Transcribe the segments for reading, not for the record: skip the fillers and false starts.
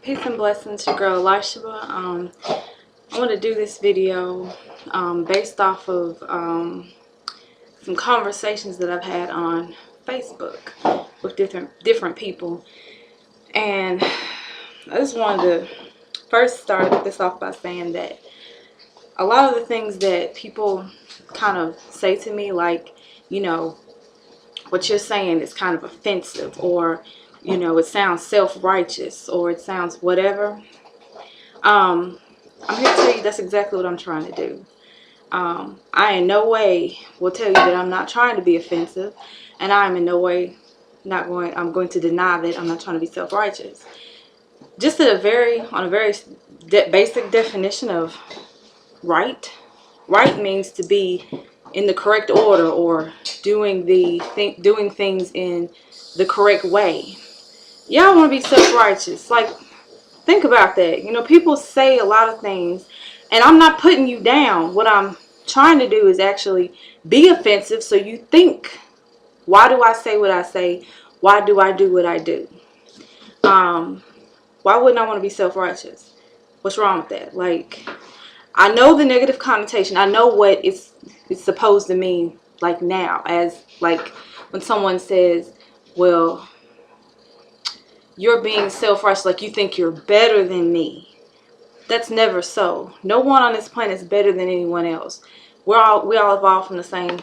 Peace and blessings, your girl Elishua. I want to do this video based off of some conversations that I've had on Facebook with different people, and I just wanted to first start this off by saying that a lot of the things that people kind of say to me, like, you know, what you're saying is kind of offensive, or you know, it sounds self-righteous, or it sounds whatever. I'm here to tell you that's exactly what I'm trying to do. I in no way will tell you that I'm not trying to be offensive, and I'm in no way I'm going to deny that I'm not trying to be self-righteous. Just on a very basic definition of right. Right means to be in the correct order, or doing things in the correct way. Y'all want to be self-righteous. Like, think about that. You know, people say a lot of things, and I'm not putting you down. What I'm trying to do is actually be offensive, so you think, why do I say what I say? Why do I do what I do? Why wouldn't I want to be self-righteous? What's wrong with that? Like, I know the negative connotation. I know what it's supposed to mean, like now, as like when someone says, well, you're being self-righteous, like you think you're better than me. That's never so. No one on this planet is better than anyone else. We all evolved from the same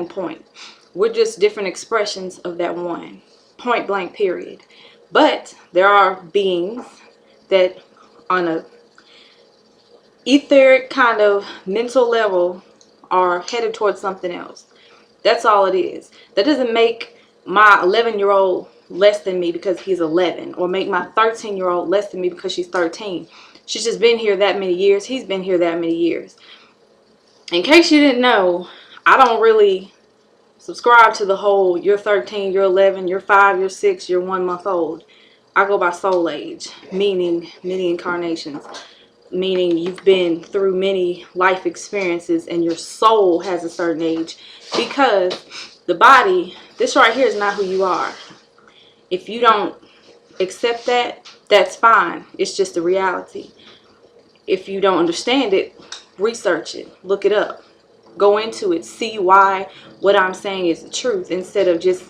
point. We're just different expressions of that one. Point blank, period. But there are beings that on a etheric kind of mental level are headed towards something else. That's all it is. That doesn't make my 11-year-old less than me because he's 11, or make my 13-year-old less than me because she's 13. She's just been here that many years. He's been here that many years. In case you didn't know, I don't really subscribe to the whole you're 13, you're 11, you're 5, you're 6, you're 1 month old. I go by soul age, meaning many incarnations, meaning you've been through many life experiences and your soul has a certain age, because the body, this right here, is not who you are. If you don't accept that, that's fine. It's just a reality. If you don't understand it, research it, look it up, go into it, see why what I'm saying is the truth, instead of just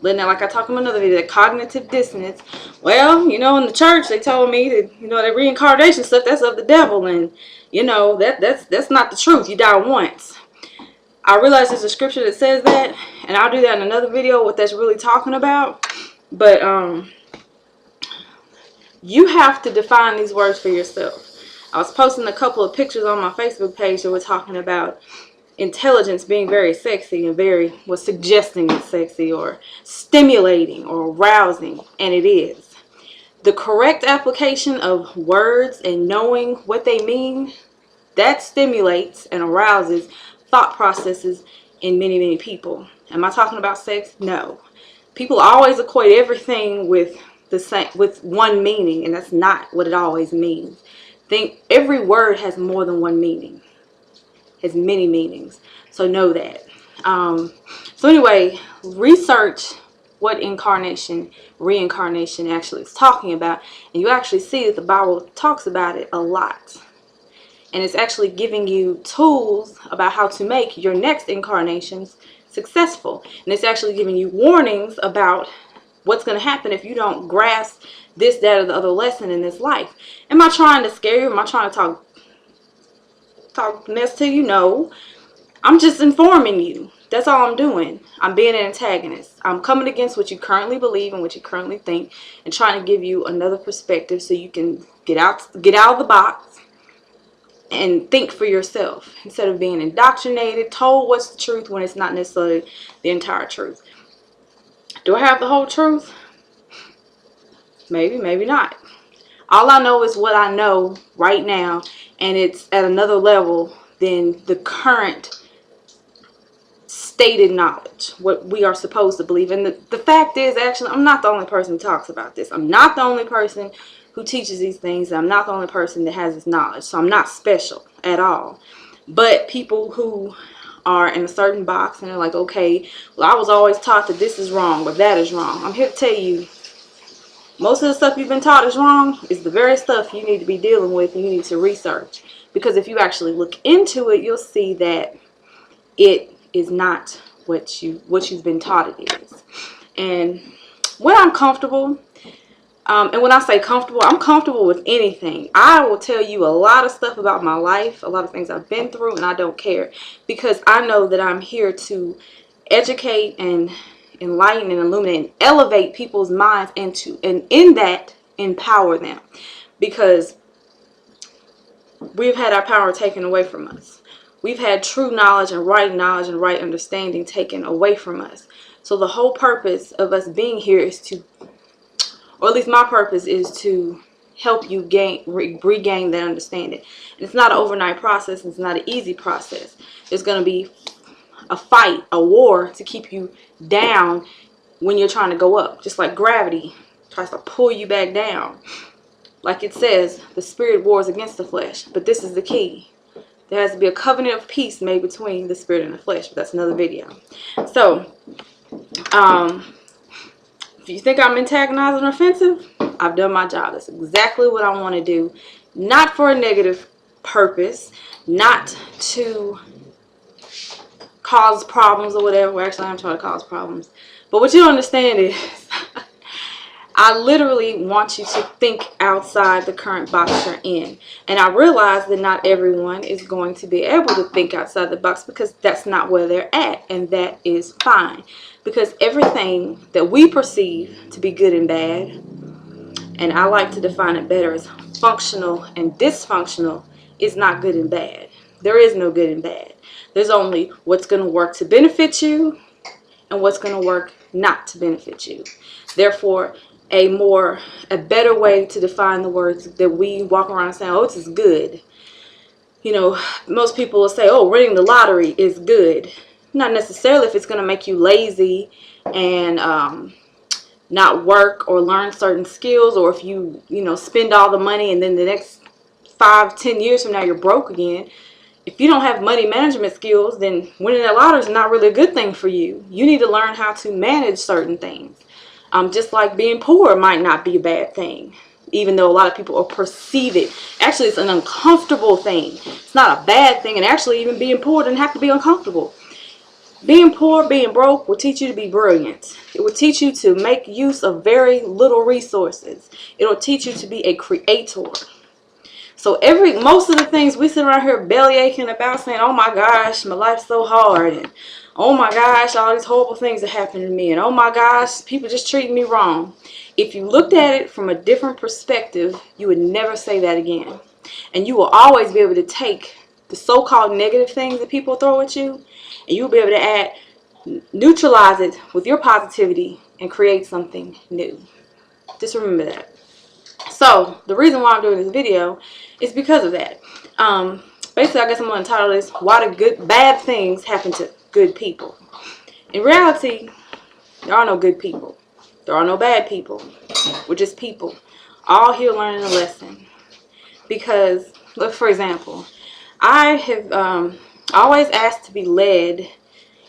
letting it, like I talked in another video, that cognitive dissonance. Well, you know, in the church they told me that, you know, that reincarnation stuff, that's of the devil, and you know, that's not the truth. You die once. I realize there's a scripture that says that, and I'll do that in another video, what that's really talking about. But you have to define these words for yourself. I was posting a couple of pictures on my Facebook page that were talking about intelligence being very sexy, and was suggesting it's sexy or stimulating or arousing, and it is. The correct application of words and knowing what they mean, that stimulates and arouses thought processes in many people. Am I talking about sex? No. People always equate everything with one meaning, and that's not what it always means. Think every word has more than one meaning. Has many meanings, so know that. So anyway, research what reincarnation actually is talking about, and you actually see that the Bible talks about it a lot, and it's actually giving you tools about how to make your next incarnations successful, and it's actually giving you warnings about what's going to happen if you don't grasp this, that, or the other lesson in this life. Am I trying to scare you? Am I trying to talk mess to you? No. I'm just informing you. That's all I'm doing. I'm being an antagonist. I'm coming against what you currently believe and what you currently think, and trying to give you another perspective so you can get out of the box and think for yourself, instead of being indoctrinated, told what's the truth when it's not necessarily the entire truth. Do I have the whole truth? Maybe, maybe not. All I know is what I know right now, and it's at another level than the current stated knowledge, what we are supposed to believe. And the fact is, actually, I'm not the only person who talks about this. I'm not the only person who teaches these things. I'm not the only person that has this knowledge, so I'm not special at all. But people who are in a certain box and they're like, okay, well, I was always taught that this is wrong or that is wrong. I'm here to tell you, Most of the stuff you've been taught is wrong is the very stuff you need to be dealing with and you need to research. Because if you actually look into it, you'll see that it is not what you've been taught it is. And when I'm comfortable, and when I say comfortable, I'm comfortable with anything. I will tell you a lot of stuff about my life, a lot of things I've been through, and I don't care. Because I know that I'm here to educate and enlighten and illuminate and elevate people's minds, and in that, empower them. Because we've had our power taken away from us. We've had true knowledge and right understanding taken away from us. So the whole purpose of us being here is to, or at least my purpose is to help you regain that understanding. And it's not an overnight process. It's not an easy process. There's going to be a fight, a war to keep you down when you're trying to go up. Just like gravity tries to pull you back down. Like it says, the spirit wars against the flesh. But this is the key. There has to be a covenant of peace made between the spirit and the flesh. But that's another video. So, if you think I'm antagonizing or offensive, I've done my job. That's exactly what I want to do. Not for a negative purpose. Not to cause problems or whatever. Well, actually, I'm trying to cause problems. But what you don't understand is, I literally want you to think outside the current box you're in. And I realize that not everyone is going to be able to think outside the box because that's not where they're at. And that is fine. Because everything that we perceive to be good and bad, and I like to define it better as functional and dysfunctional, is not good and bad. There is no good and bad. There's only what's going to work to benefit you and what's going to work not to benefit you. Therefore, a better way to define the words that we walk around saying, oh, this is good. You know, most people will say, oh, winning the lottery is good. Not necessarily if it's going to make you lazy and not work or learn certain skills, or if you spend all the money and then the next 5-10 years from now you're broke again. If you don't have money management skills, then winning that lottery is not really a good thing for you. You need to learn how to manage certain things. Just like being poor might not be a bad thing, even though a lot of people will perceive it. Actually, it's an uncomfortable thing. It's not a bad thing, and actually even being poor doesn't have to be uncomfortable. Being poor, being broke will teach you to be brilliant. It will teach you to make use of very little resources. It will teach you to be a creator. So most of the things we sit around here belly aching about, saying, oh my gosh, my life's so hard, and oh my gosh, all these horrible things are happening to me, and oh my gosh, people just treating me wrong. If you looked at it from a different perspective, you would never say that again. And you will always be able to take the so-called negative things that people throw at you, and you'll be able to neutralize it with your positivity and create something new. Just remember that. So, the reason why I'm doing this video is because of that. Basically, I guess I'm going to title this, Why Do Bad Things Happen to Good People? In reality, there are no good people. There are no bad people. We're just people. All here learning a lesson. Because, look, for example, I have always asked to be led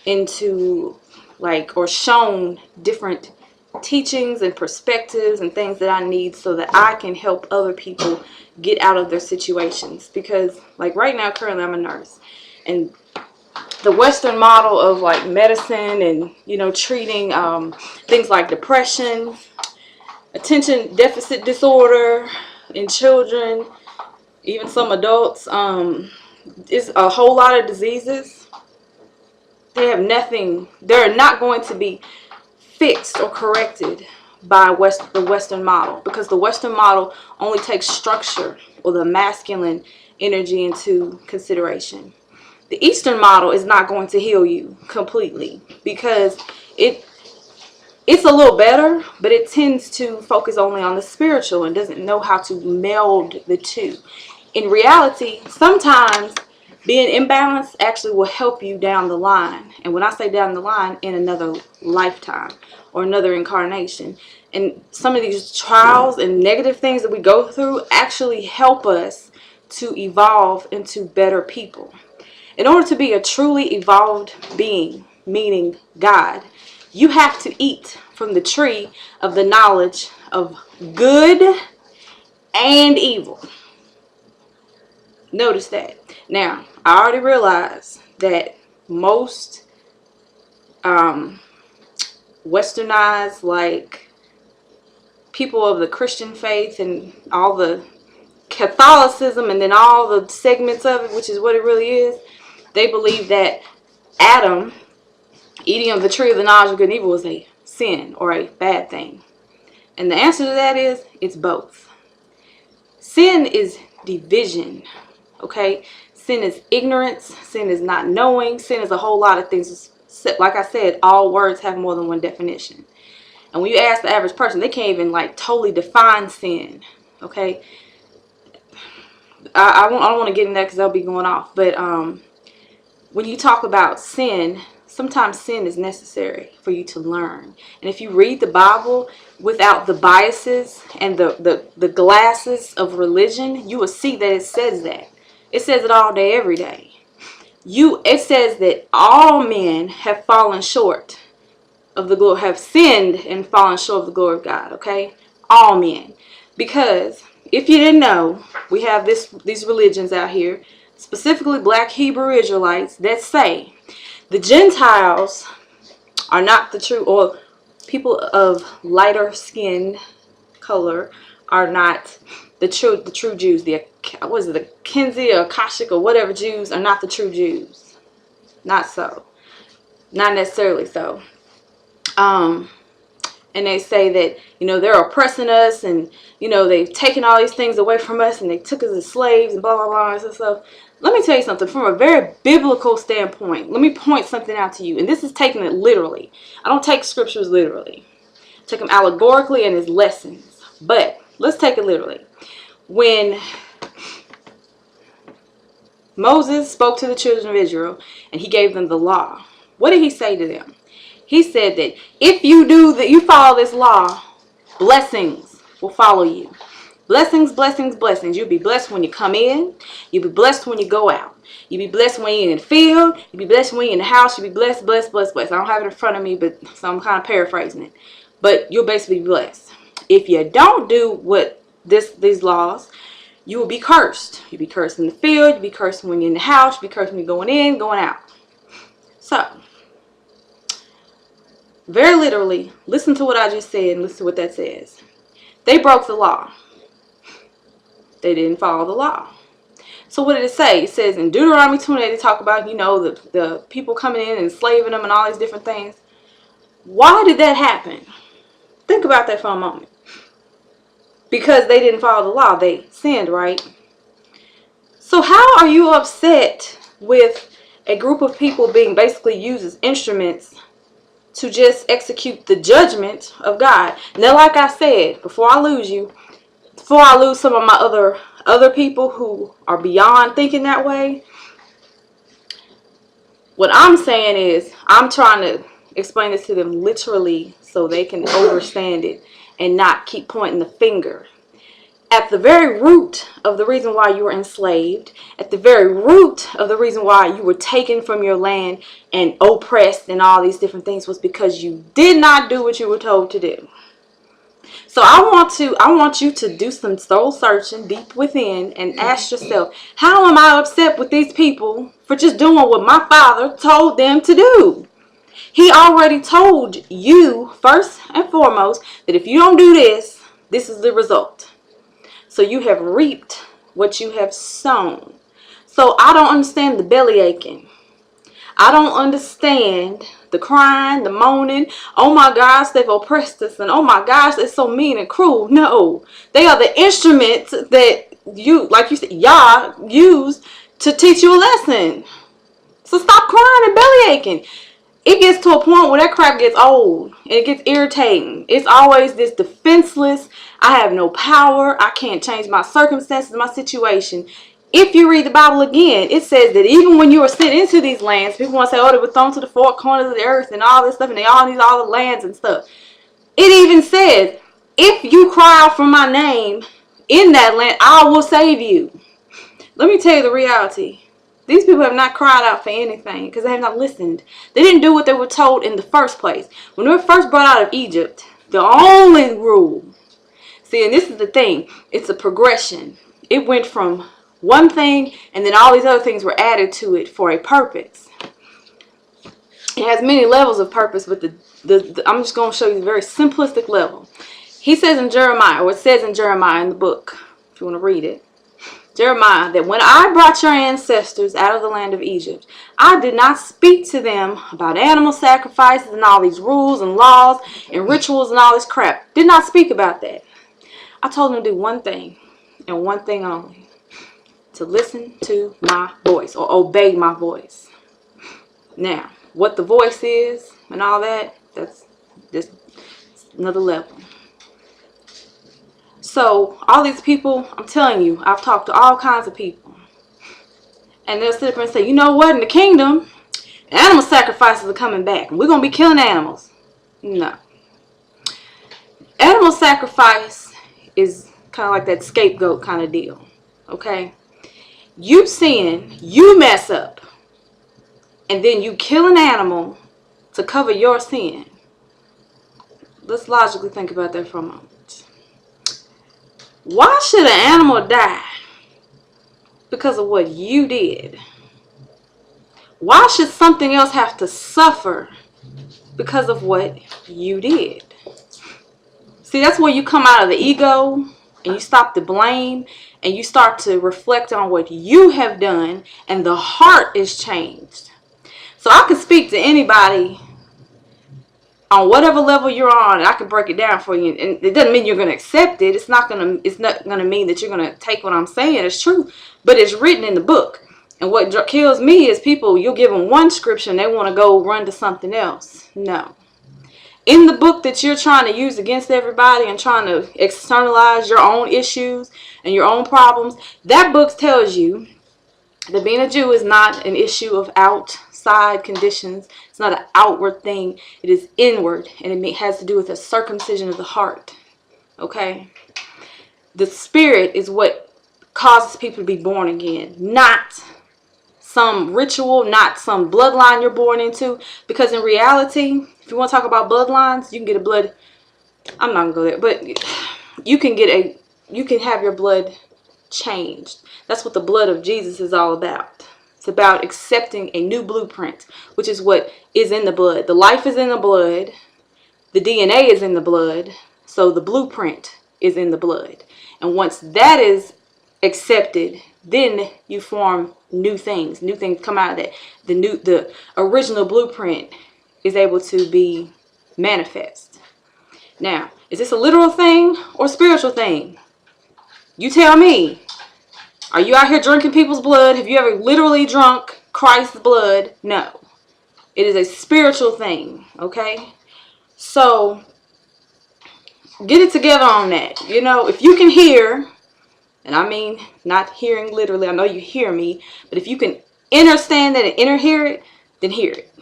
into, or shown different teachings and perspectives and things that I need so that I can help other people get out of their situations. Because right now, currently I'm a nurse, and the Western model of medicine and treating things like depression, attention deficit disorder in children, even some adults, is a whole lot of diseases. They have nothing, they're not going to be fixed or corrected by the Western model, because the Western model only takes structure or the masculine energy into consideration. The Eastern model is not going to heal you completely, because it's a little better, but it tends to focus only on the spiritual and doesn't know how to meld the two. In reality, sometimes being imbalanced actually will help you down the line. And when I say down the line, in another lifetime or another incarnation. And some of these trials and negative things that we go through actually help us to evolve into better people. In order to be a truly evolved being, meaning God, you have to eat from the tree of the knowledge of good and evil. Notice that. Now, I already realized that most westernized, like people of the Christian faith and all the Catholicism and then all the segments of it, which is what it really is, they believe that Adam eating of the tree of the knowledge of good and evil was a sin or a bad thing. And the answer to that is, it's both. Sin is division, okay? Sin is ignorance. Sin is not knowing. Sin is a whole lot of things. Like I said, all words have more than one definition. And when you ask the average person, they can't even like totally define sin, okay? I don't want to get in that because they'll be going off. But when you talk about sin, sometimes sin is necessary for you to learn. And if you read the Bible without the biases and the glasses of religion, you will see that it says that. It says it all day, every day. It says that all men have fallen short of the glory, have sinned and fallen short of the glory of God, okay? All men. Because if you didn't know, we have these religions out here, specifically black Hebrew Israelites, that say the Gentiles are not the true, or people of lighter skin color are not the true Jews. What is it, the Kenzi or Akashic or whatever Jews are not the true Jews. Not so. Not necessarily so. And they say that, you know, they're oppressing us and, you know, they've taken all these things away from us and they took us as slaves and blah, blah, blah, and stuff. Let me tell you something from a very biblical standpoint. Let me point something out to you. And this is taking it literally. I don't take scriptures literally. I take them allegorically and as lessons. But let's take it literally. When Moses spoke to the children of Israel and he gave them the law, what did he say to them? He said that if you follow this law, blessings will follow you. Blessings, blessings, blessings. You'll be blessed when you come in. You'll be blessed when you go out. You'll be blessed when you're in the field. You'll be blessed when you're in the house. You'll be blessed, blessed, blessed, blessed. I don't have it in front of me, so I'm kind of paraphrasing it. But you'll basically be blessed. If you don't do what these laws, you will be cursed. You'll be cursed in the field. You'll be cursed when you're in the house. You'll be cursed when you're going in, going out. So, very literally, listen to what I just said and listen to what that says. They broke the law. They didn't follow the law. So what did it say? It says in Deuteronomy 28, they talk about, you know, the people coming in and enslaving them and all these different things. Why did that happen? Think about that for a moment. Because they didn't follow the law. They sinned, right? So how are you upset with a group of people being basically used as instruments to just execute the judgment of God? Now, like I said, before I lose some of my other people who are beyond thinking that way, what I'm saying is I'm trying to explain this to them literally so they can understand it and not keep pointing the finger. At the very root of the reason why you were enslaved, at the very root of the reason why you were taken from your land and oppressed and all these different things, was because you did not do what you were told to do. So I want you to do some soul searching deep within and ask yourself, how am I upset with these people for just doing what my Father told them to do? He already told you, first and foremost, that if you don't do this, this is the result. So you have reaped what you have sown. So I don't understand the belly aching. I don't understand the crying, the moaning. Oh my gosh, they've oppressed us. And oh my gosh, they're so mean and cruel. No, they are the instruments that you, like you said, Yah used to teach you a lesson. So stop crying and belly aching. It gets to a point where that crap gets old and it gets irritating. It's always this defenseless, I have no power, I can't change my circumstances, my situation. If you read the Bible again, it says that even when you were sent into these lands, people want to say, oh, they were thrown to the four corners of the earth and all this stuff, and they all need all the lands and stuff. It even says, if you cry out for my name in that land, I will save you. Let me tell you the reality. These people have not cried out for anything because they have not listened. They didn't do what they were told in the first place. When they were first brought out of Egypt, the only rule See, and this is the thing. It's a progression. It went from one thing, and then all these other things were added to it for a purpose. It has many levels of purpose, but I'm just going to show you the very simplistic level. He says in Jeremiah, or it says in Jeremiah in the book, if you want to read it, Jeremiah, that when I brought your ancestors out of the land of Egypt, I did not speak to them about animal sacrifices and all these rules and laws and rituals and all this crap. Did not speak about that. I told them to do one thing, and one thing only. To listen to my voice, or obey my voice. Now, what the voice is and all that, that's just another level. So, all these people, I'm telling you, I've talked to all kinds of people. And they'll sit up and say, you know what, in the kingdom, animal sacrifices are coming back. And we're going to be killing animals. No. Animal sacrifice is kind of like that scapegoat kind of deal. Okay? You sin, you mess up. And then you kill an animal to cover your sin. Let's logically think about that for a moment. Why should an animal die because of what you did? Why should something else have to suffer because of what you did? See, that's where you come out of the ego and you stop the blame and you start to reflect on what you have done, and the heart is changed. So I can speak to anybody on whatever level you're on, and I can break it down for you. And it doesn't mean you're going to accept it. It's not going to mean that you're going to take what I'm saying as true. But it's written in the book. And what kills me is people, you'll give them one scripture and they want to go run to something else. No. In the book that you're trying to use against everybody and trying to externalize your own issues and your own problems, that book tells you that being a Jew is not an issue of outside conditions. It's not an outward thing. It is inward, and it has to do with the circumcision of the heart. Okay? The spirit is what causes people to be born again, not some ritual, not some bloodline you're born into. Because in reality, if you want to talk about bloodlines, you can get a blood. I'm not gonna go there, but you can have your blood changed. That's what the blood of Jesus is all about. It's about accepting a new blueprint, which is what is in the blood. The life is in the blood. The DNA is in the blood. So the blueprint is in the blood. And once that is accepted, then you form new things. New things come out of that. The original blueprint is able to be manifest. Now, is this a literal thing or a spiritual thing? You tell me. Are you out here drinking people's blood? Have you ever literally drunk Christ's blood? No. It is a spiritual thing, okay? So, get it together on that. You know, if you can hear, and I mean not hearing literally, I know you hear me, but if you can understand that and hear it, then hear it.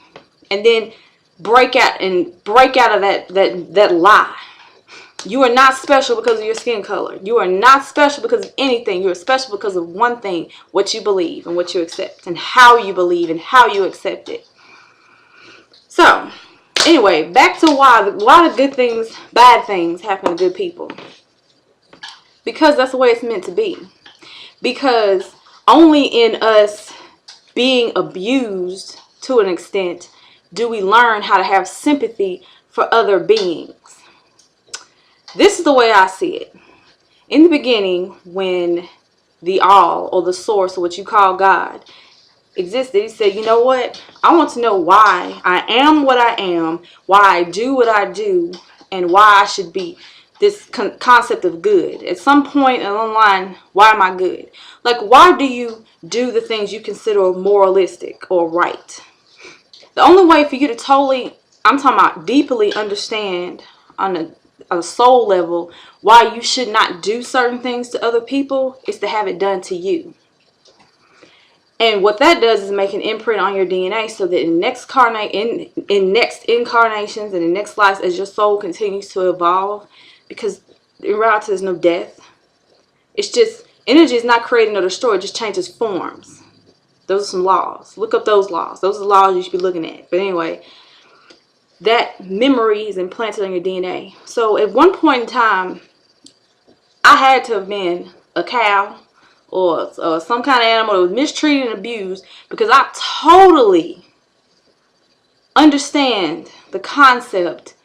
And then break out of that lie. You are not special because of your skin color. You are not special because of anything. You are special because of one thing, what you believe and what you accept, and how you believe and how you accept it. So, anyway, back to why the good things, bad things happen to good people. Because that's the way it's meant to be. Because only in us being abused to an extent do we learn how to have sympathy for other beings. This is the way I see it. In the beginning, when the all, or the source, or what you call God, existed, he said, you know what? I want to know why I am what I am, why I do what I do, and why I should be this concept of good. At some point along the line, why am I good? Like, why do you do the things you consider moralistic or right? The only way for you to totally, I'm talking about deeply understand on a soul level why you should not do certain things to other people is to have it done to you. And what that does is make an imprint on your DNA so that in next incarnations and in next lives, as your soul continues to evolve, because in reality there's no death. It's just, energy is not created or destroyed, it just changes forms. Those are some laws. Look up those laws. Those are the laws you should be looking at. But anyway, that memory is implanted on your DNA. So at one point in time, I had to have been a cow or some kind of animal that was mistreated and abused, because I totally understand the concept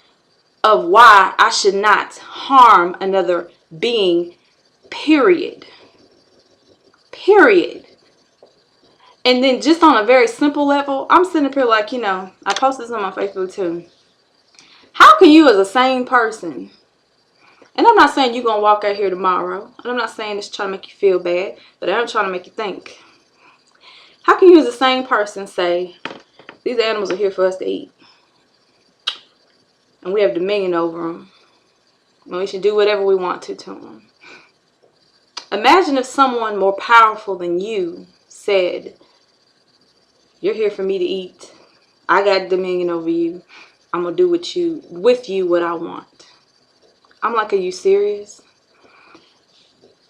of why I should not harm another being, period. Period. And then just on a very simple level, I'm sitting up here like, I posted this on my Facebook too. How can you as a sane person, and I'm not saying you're going to walk out here tomorrow, and I'm not saying this trying to make you feel bad, but I'm trying to make you think. How can you as a sane person say, these animals are here for us to eat, and we have dominion over them, and we should do whatever we want to them? Imagine if someone more powerful than you said, you're here for me to eat. I got dominion over you. I'm going to do with you what I want. I'm like, are you serious?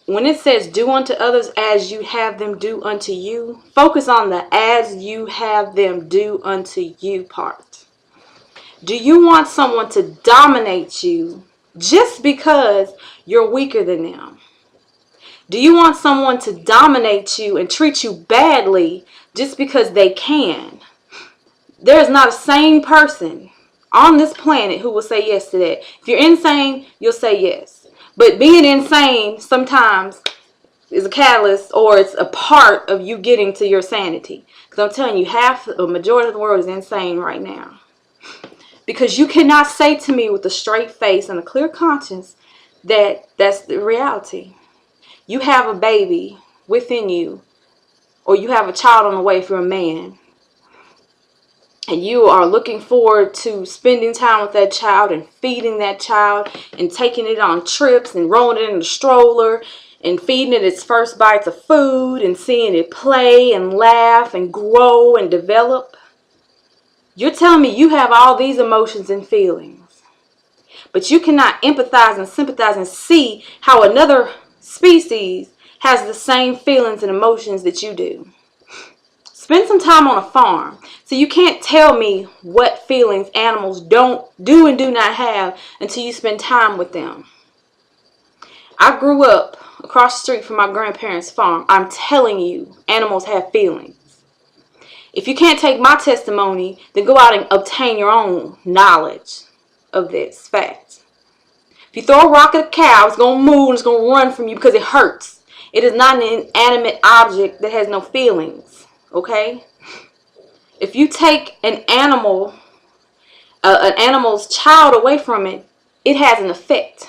When it says do unto others as you have them do unto you, focus on the as you have them do unto you part. Do you want someone to dominate you just because you're weaker than them? Do you want someone to dominate you and treat you badly just because they can? There is not a sane person on this planet who will say yes to that. If you're insane, you'll say yes. But being insane sometimes is a catalyst, or it's a part of you getting to your sanity. Because I'm telling you, a majority of the world is insane right now. Because you cannot say to me with a straight face and a clear conscience that that's the reality. You have a baby within you, or you have a child on the way if you're a man, and you are looking forward to spending time with that child and feeding that child and taking it on trips and rolling it in the stroller and feeding it its first bites of food and seeing it play and laugh and grow and develop. You're telling me you have all these emotions and feelings, but you cannot empathize and sympathize and see how another species has the same feelings and emotions that you do. Spend some time on a farm. So you can't tell me what feelings animals don't do and do not have until you spend time with them. I grew up across the street from my grandparents' farm. I'm telling you, animals have feelings. If you can't take my testimony, then go out and obtain your own knowledge of this fact. If you throw a rock at a cow, it's going to move and it's going to run from you because it hurts. It is not an inanimate object that has no feelings. Okay? If you take an animal's child away from it, it has an effect.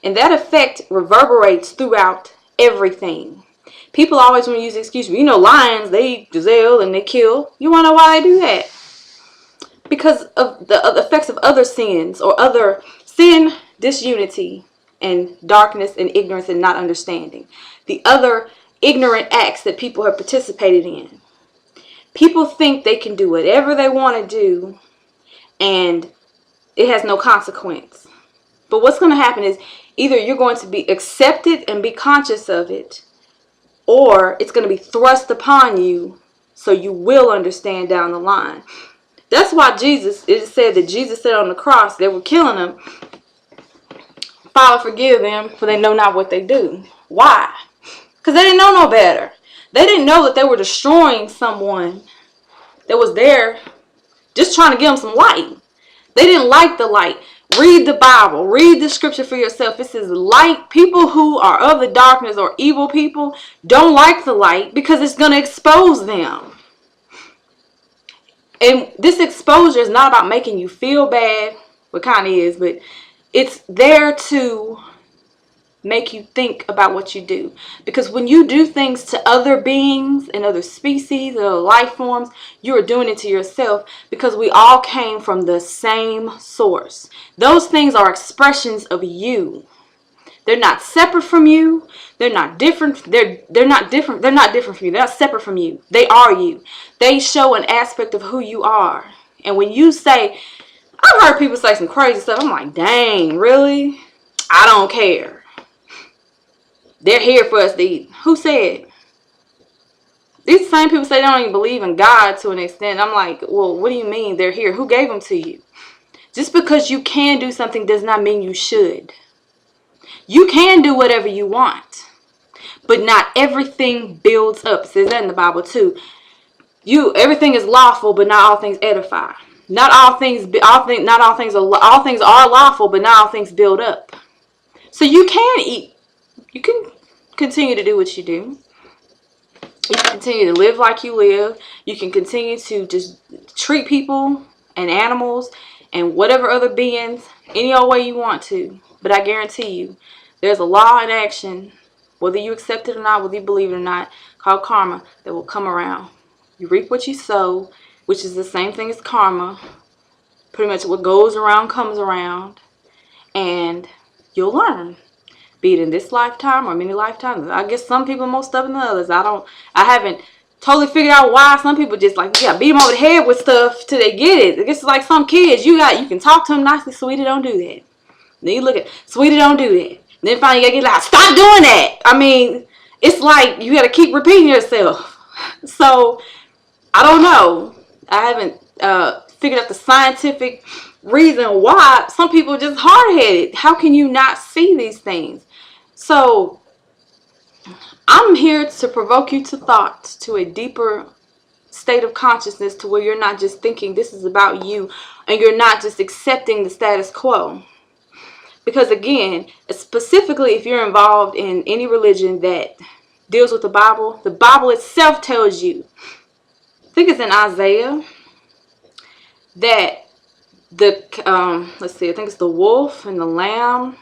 And that effect reverberates throughout everything. People always want to use the excuse, lions, they eat gazelle and they kill. You want to know why they do that? Because of the effects of other sins, or other sin, disunity, and darkness and ignorance and not understanding. The other ignorant acts that people have participated in. People think they can do whatever they want to do and it has no consequence. But what's going to happen is either you're going to be accepted and be conscious of it, or it's going to be thrust upon you so you will understand down the line. That's why it said that Jesus said on the cross, they were killing him, Father, forgive them, for they know not what they do. Why? Because they didn't know no better. They didn't know that they were destroying someone that was there just trying to give them some light. They didn't like the light. Read the Bible. Read the scripture for yourself. It says light. People who are of the darkness or evil people don't like the light because it's going to expose them. And this exposure is not about making you feel bad. Well, it kind of is, but it's there to make you think about what you do. Because when you do things to other beings and other species and other life forms, you are doing it to yourself, because we all came from the same source. Those things are expressions of you. They're not separate from you. They're not different. They're not different. They're not different from you. They're not separate from you. They are you. They show an aspect of who you are. And when you say, I've heard people say some crazy stuff. I'm like, dang, really? I don't care. They're here for us to eat. Who said? These same people say they don't even believe in God to an extent. I'm like, well, what do you mean they're here? Who gave them to you? Just because you can do something does not mean you should. You can do whatever you want, but not everything builds up. It says that in the Bible too. Everything is lawful, but not all things edify. Not all things are lawful, but not all things build up. So you can eat. You can continue to do what you do. You can continue to live like you live. You can continue to just treat people and animals and whatever other beings any old way you want to. But I guarantee you, there's a law in action, whether you accept it or not, whether you believe it or not, called karma, that will come around. You reap what you sow, which is the same thing as karma. Pretty much what goes around comes around. And you'll learn. Be it in this lifetime or many lifetimes. I guess some people are more stubborn than others. I haven't totally figured out why some people just like, beat them over the head with stuff till they get it. I guess it's like some kids, you can talk to them nicely, sweetie, don't do that. Then you look at, sweetie, don't do that. And then finally you get like, stop doing that. I mean, it's like you got to keep repeating yourself. So, I don't know. I haven't figured out the scientific reason why some people are just hard-headed. How can you not see these things? So, I'm here to provoke you to thought, to a deeper state of consciousness, to where you're not just thinking this is about you and you're not just accepting the status quo. Because again, specifically if you're involved in any religion that deals with the Bible itself tells you, I think it's in Isaiah, that let's see, I think it's the wolf and the lamb,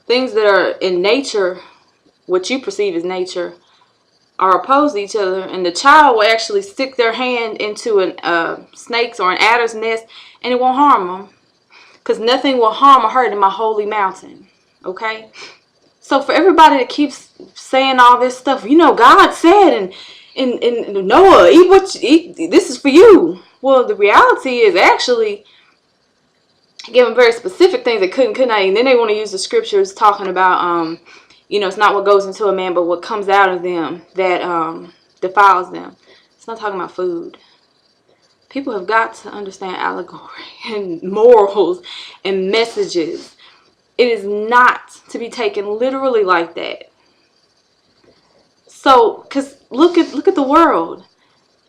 things that are in nature, what you perceive as nature, are opposed to each other, and the child will actually stick their hand into a snake's or an adder's nest and it won't harm them, because nothing will harm or hurt in my holy mountain. Okay, so for everybody that keeps saying all this stuff, God said and Noah, eat what you eat, this is for you. Well, the reality is actually given very specific things that couldn't not, and then they want to use the scriptures talking about it's not what goes into a man but what comes out of them that defiles them. It's not talking about food. People have got to understand allegory and morals and messages. It is not to be taken literally like that. So, because look at the world.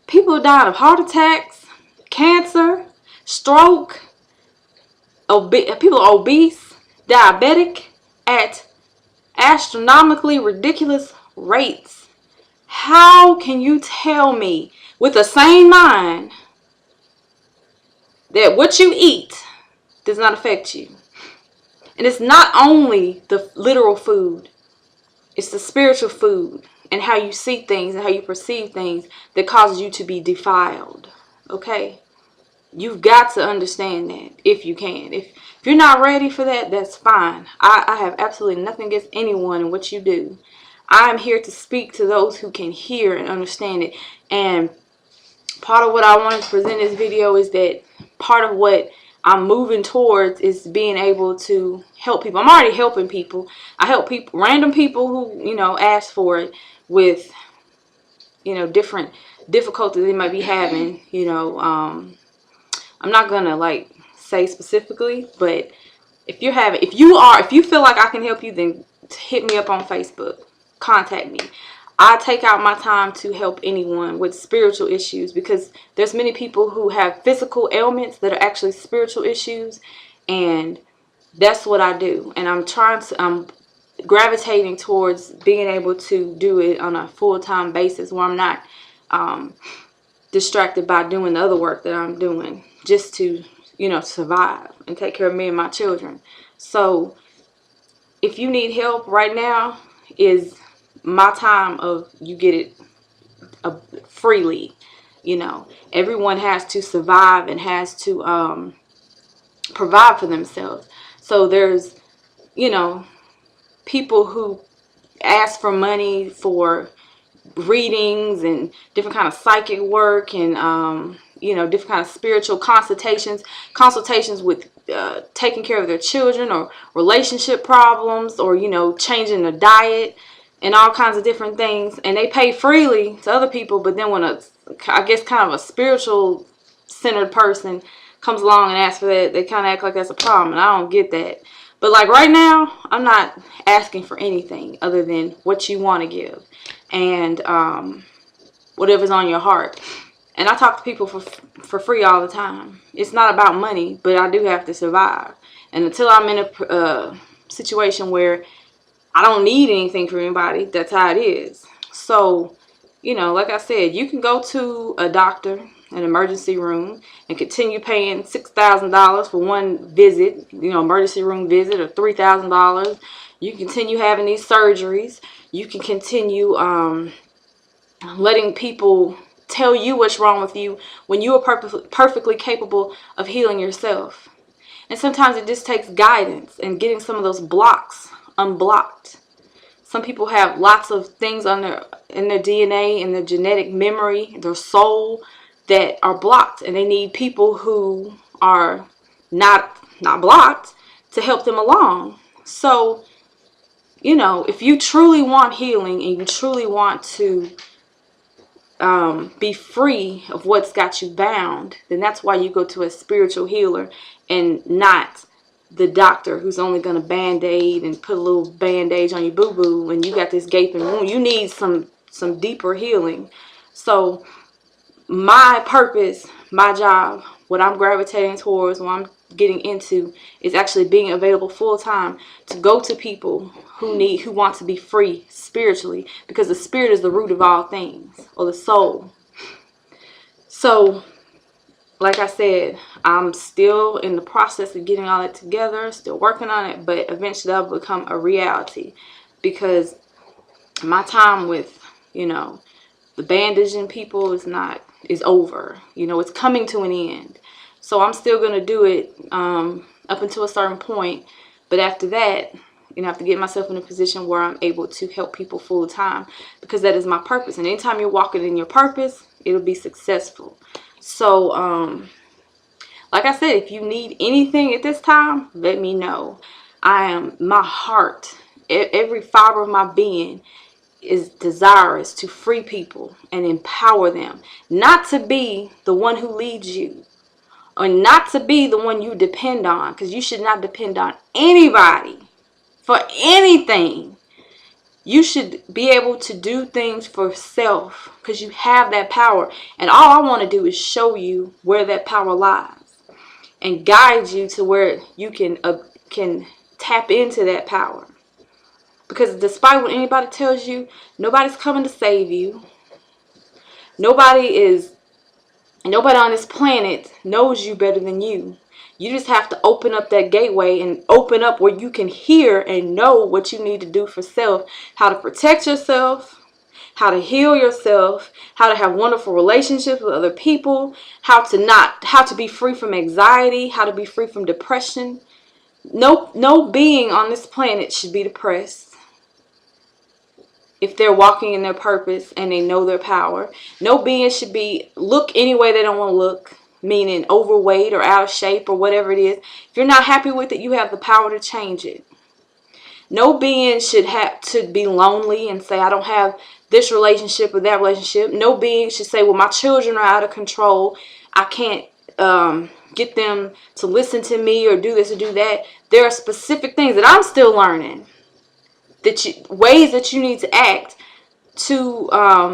People are dying of heart attacks, cancer, stroke, people are obese, diabetic at astronomically ridiculous rates. How can you tell me with a sane mind that what you eat does not affect you? And it's not only the literal food, it's the spiritual food and how you see things and how you perceive things that causes you to be defiled. Okay? You've got to understand that if you can. If you're not ready for that, that's fine. I have absolutely nothing against anyone and what you do. I'm here to speak to those who can hear and understand it. And part of what I wanted to present in this video is that part of what I'm moving towards is being able to help people. I'm already helping people. I help people, random people who, ask for it with, different difficulties they might be having, I'm not gonna like say specifically, but if you feel like I can help you, then hit me up on Facebook, contact me. I take out my time to help anyone with spiritual issues, because there's many people who have physical ailments that are actually spiritual issues, and that's what I do. And I'm gravitating towards being able to do it on a full-time basis where I'm not distracted by doing the other work that I'm doing just to, survive and take care of me and my children. So if you need help right now, is my time of you get it freely. Everyone has to survive and has to provide for themselves. So there's people who ask for money for readings and different kind of psychic work and different kind of spiritual consultations with taking care of their children or relationship problems or changing their diet and all kinds of different things, and they pay freely to other people. But then when I guess kind of a spiritual centered person comes along and asks for that, they kind of act like that's a problem, and I don't get that. But like right now, I'm not asking for anything other than what you want to give and whatever's on your heart. And I talk to people for free all the time. It's not about money, but I do have to survive. And until I'm in a situation where I don't need anything from anybody, that's how it is. So, you know, like I said, you can go to a doctor, an emergency room, and continue paying $6,000 for one visit, you know, emergency room visit, or $3,000. You can continue having these surgeries. You can continue letting people tell you what's wrong with you when you are perfectly capable of healing yourself. And sometimes it just takes guidance and getting some of those blocks unblocked. Some people have lots of things in their DNA, in their genetic memory, their soul, that are blocked, and they need people who are not blocked to help them along. So, you know, if you truly want healing and you truly want to be free of what's got you bound, then that's why you go to a spiritual healer and not the doctor who's only going to band-aid and put a little bandage on your boo-boo and you got this gaping wound. You need some deeper healing. So my purpose, my job, what I'm gravitating towards, what I'm getting into, is actually being available full-time to go to people who want to be free spiritually, because the spirit is the root of all things, or the soul. So like I said, I'm still in the process of getting all that together, still working on it, but eventually that'll become a reality, because my time with, you know, the bandaging people is over. You know, it's coming to an end. So I'm still going to do it up until a certain point, but after that, you know, I have to get myself in a position where I'm able to help people full time, because that is my purpose. And anytime you're walking in your purpose, it'll be successful. So, like I said, if you need anything at this time, let me know. My heart, every fiber of my being is desirous to free people and empower them. Not to be the one who leads you, or not to be the one you depend on, because you should not depend on anybody for anything. You should be able to do things for self, because you have that power. And all I want to do is show you where that power lies and guide you to where you can tap into that power. Because despite what anybody tells you, nobody's coming to save you. Nobody on this planet knows you better than you. You just have to open up that gateway and open up where you can hear and know what you need to do for self, how to protect yourself, how to heal yourself, how to have wonderful relationships with other people, how to be free from anxiety, how to be free from depression. No being on this planet should be depressed if they're walking in their purpose and they know their power. No being should look any way they don't want to look, meaning overweight or out of shape or whatever it is. If you're not happy with it, you have the power to change it. No being should have to be lonely and say, I don't have this relationship or that relationship. No being should say, well, my children are out of control. I can't get them to listen to me or do this or do that. There are specific things that I'm still learning, ways that you need to act to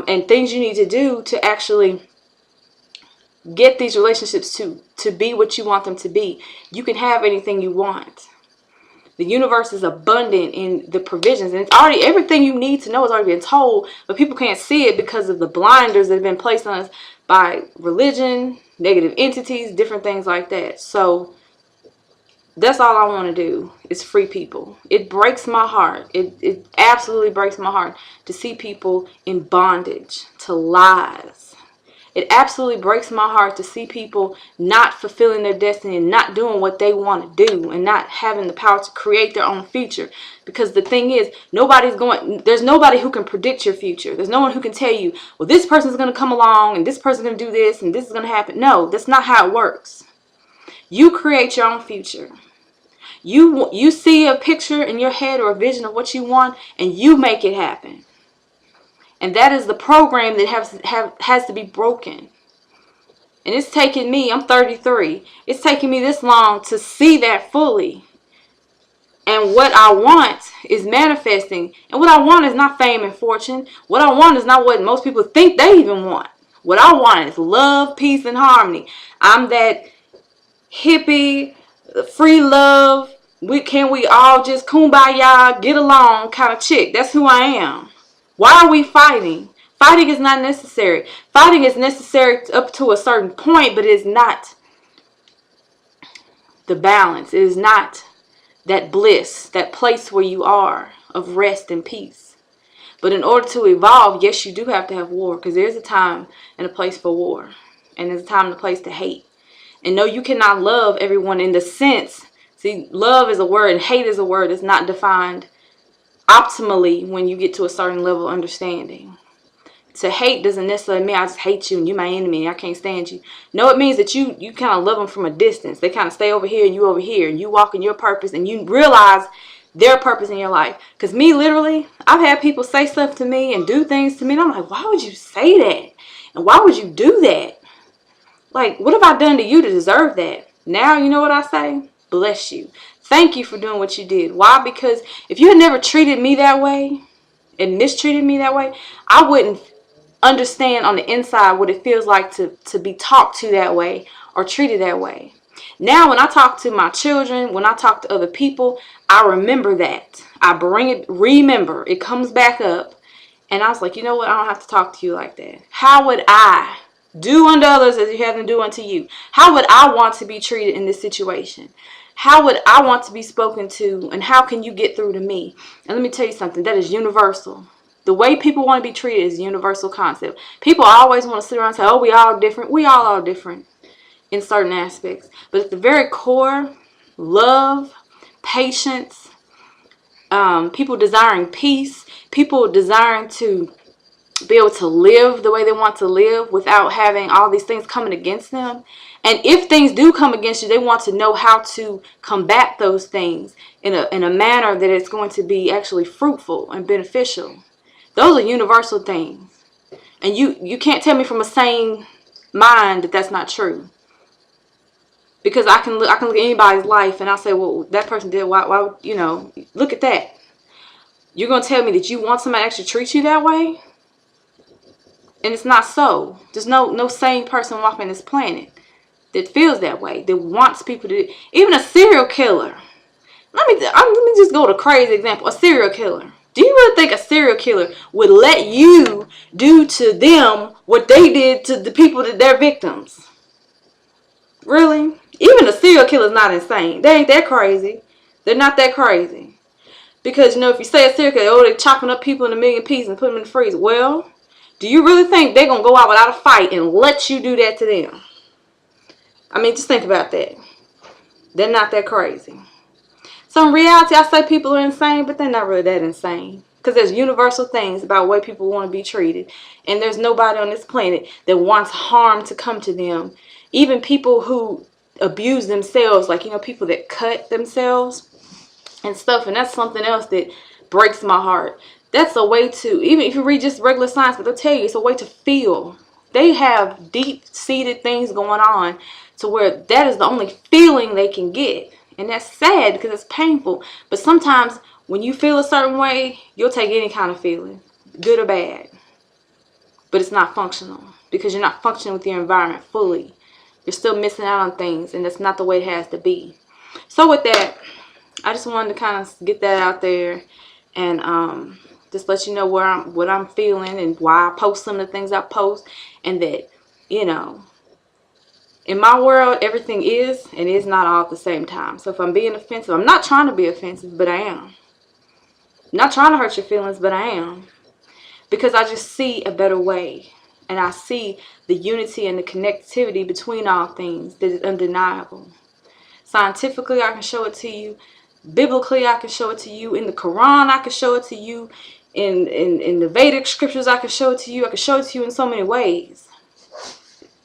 and things you need to do to actually get these relationships to be what you want them to be. You can have anything you want. The universe is abundant in the provisions, and it's already, everything you need to know is already been told, but people can't see it because of the blinders that have been placed on us by religion, negative entities, different things like that. So that's all I want to do, is free people. It breaks my heart. It absolutely breaks my heart to see people in bondage to lies. It absolutely breaks my heart to see people not fulfilling their destiny and not doing what they want to do and not having the power to create their own future. Because the thing is, there's nobody who can predict your future. There's no one who can tell you, well, this person's going to come along and this person's going to do this and this is going to happen. No, that's not how it works. You create your own future. You see a picture in your head or a vision of what you want, and you make it happen. And that is the program that has to be broken. And it's taken me, I'm 33, it's taken me this long to see that fully And what I want is manifesting. And what I want is not fame and fortune. What I want is not what most people think they even want. What I want is love, peace, and harmony. I'm that hippie, free love, can we all just kumbaya, get along kind of chick. That's who I am. Why are we fighting? Fighting is not necessary. Fighting is necessary up to a certain point, but it is not the balance. It is not that bliss, that place where you are of rest and peace. But in order to evolve, yes, you do have to have war, because there's a time and a place for war, and there's a time and a place to hate. And no, you cannot love everyone in the sense. See, love is a word and hate is a word that's not defined optimally when you get to a certain level of understanding. To hate doesn't necessarily mean I just hate you and you're my enemy and I can't stand you. No, it means that you kind of love them from a distance. They kind of stay over here and you over here, and you walk in your purpose and you realize their purpose in your life. Because me, literally, I've had people say stuff to me and do things to me, and I'm like, why would you say that? And why would you do that? Like, what have I done to you to deserve that? Now, you know what I say? Bless you. Thank you for doing what you did. Why? Because if you had never treated me that way and mistreated me that way, I wouldn't understand on the inside what it feels like to be talked to that way or treated that way. Now, when I talk to my children, when I talk to other people, I remember that. I remember. It comes back up. And I was like, you know what? I don't have to talk to you like that. How would I do unto others as you have them do unto you? How would I want to be treated in this situation? How would I want to be spoken to? And how can you get through to me? And let me tell you something. That is universal. The way people want to be treated is a universal concept. People always want to sit around and say, oh, we all different. We all are different in certain aspects. But at the very core, love, patience, people desiring peace, people desiring to be able to live the way they want to live without having all these things coming against them. And if things do come against you, they want to know how to combat those things in a manner that it's going to be actually fruitful and beneficial. Those are universal things. And you can't tell me from a sane mind that that's not true. Because I can look at anybody's life and I'll say, well, that person did, why, you know, look at that. You're going to tell me that you want somebody to actually treat you that way? And it's not so. There's no sane person walking this planet that feels that way, that wants people to, even a serial killer. Let me just go to a crazy example. A serial killer. Do you really think a serial killer would let you do to them what they did to the people that they're victims? Really? Even a serial killer is not insane. They ain't that crazy. They're not that crazy. Because, you know, if you say a serial killer, oh, they're chopping up people in a million pieces and putting them in the freezer. Well, do you really think they're going to go out without a fight and let you do that to them? I mean, just think about that. They're not that crazy. So in reality, I say people are insane, but they're not really that insane. Because there's universal things about the way people want to be treated. And there's nobody on this planet that wants harm to come to them. Even people who abuse themselves, like, you know, people that cut themselves and stuff. And that's something else that breaks my heart. That's a way to, even if you read just regular science, but they'll tell you it's a way to feel. They have deep-seated things going on to where that is the only feeling they can get. And that's sad because it's painful. But sometimes when you feel a certain way, you'll take any kind of feeling, good or bad. But it's not functional because you're not functioning with your environment fully. You're still missing out on things, and that's not the way it has to be. So with that, I just wanted to kind of get that out there and just let you know what I'm feeling and why I post some of the things I post, and that, you know, in my world, everything is and is not all at the same time. So if I'm being offensive, I'm not trying to be offensive, but I am. I'm not trying to hurt your feelings, but I am. Because I just see a better way. And I see the unity and the connectivity between all things that is undeniable. Scientifically, I can show it to you. Biblically, I can show it to you. In the Quran, I can show it to you. In the Vedic scriptures, I can show it to you. I can show it to you in so many ways.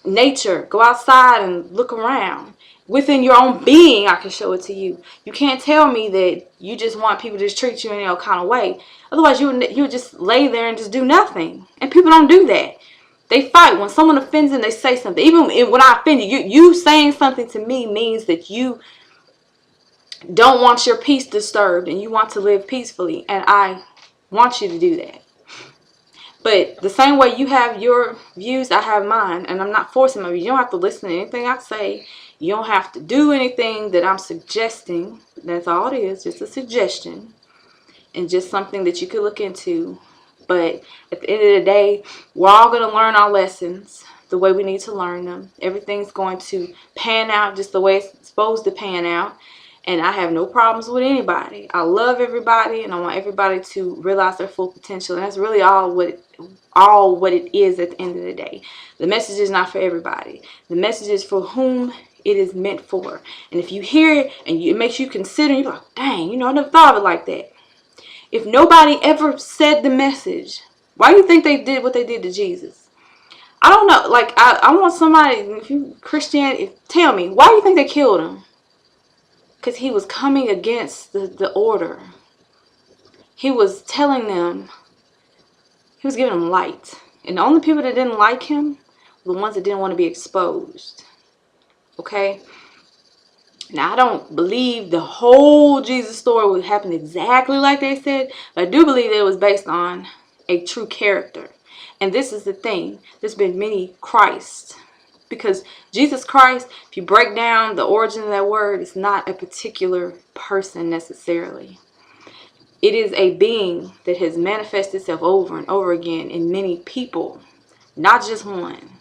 Nature, go outside and look around. Within your own being, I can show it to you. You can't tell me that you just want people to just treat you in any kind of way. Otherwise, you would just lay there and just do nothing. And people don't do that. They fight. When someone offends them, they say something. Even when I offend you, you saying something to me means that you don't want your peace disturbed and you want to live peacefully, and I want you to do that. But the same way you have your views, I have mine, and I'm not forcing my views. You don't have to listen to anything I say. You don't have to do anything that I'm suggesting. That's all it is, just a suggestion, and just something that you could look into. But at the end of the day, we're all going to learn our lessons the way we need to learn them. Everything's going to pan out just the way it's supposed to pan out. And I have no problems with anybody. I love everybody, and I want everybody to realize their full potential. And that's really all what it is at the end of the day. The message is not for everybody. The message is for whom it is meant for. And if you hear it and it makes you consider, you're like, dang, I never thought of it like that. If nobody ever said the message, why do you think they did what they did to Jesus? I don't know. Like, I want somebody, if you Christian, tell me, why do you think they killed him? Because he was coming against the order. He was telling them, he was giving them light. And the only people that didn't like him were the ones that didn't want to be exposed. Okay? Now, I don't believe the whole Jesus story would happen exactly like they said, but I do believe that it was based on a true character. And this is the thing. There's been many Christs. Because Jesus Christ, if you break down the origin of that word, it's not a particular person necessarily. It is a being that has manifested itself over and over again in many people, not just one.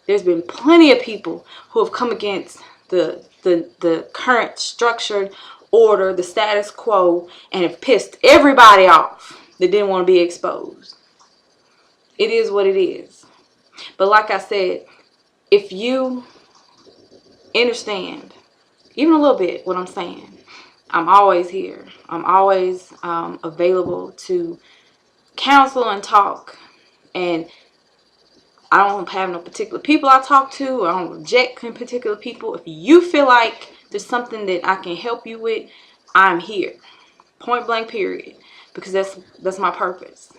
There's been plenty of people who have come against the current structured order, the status quo, and have pissed everybody off that didn't want to be exposed. It is what it is. But like I said, if you understand, even a little bit, what I'm saying, I'm always here. I'm always available to counsel and talk. And I don't have no particular people I talk to. I don't reject particular people. If you feel like there's something that I can help you with, I'm here. Point blank, period. Because that's my purpose.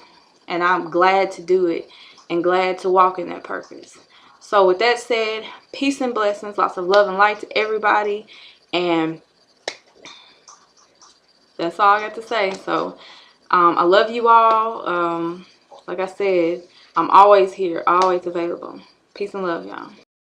And I'm glad to do it and glad to walk in that purpose. So with that said, peace and blessings, lots of love and light to everybody, and that's all I got to say. So I love you all. Like I said, I'm always here, always available. Peace and love, y'all.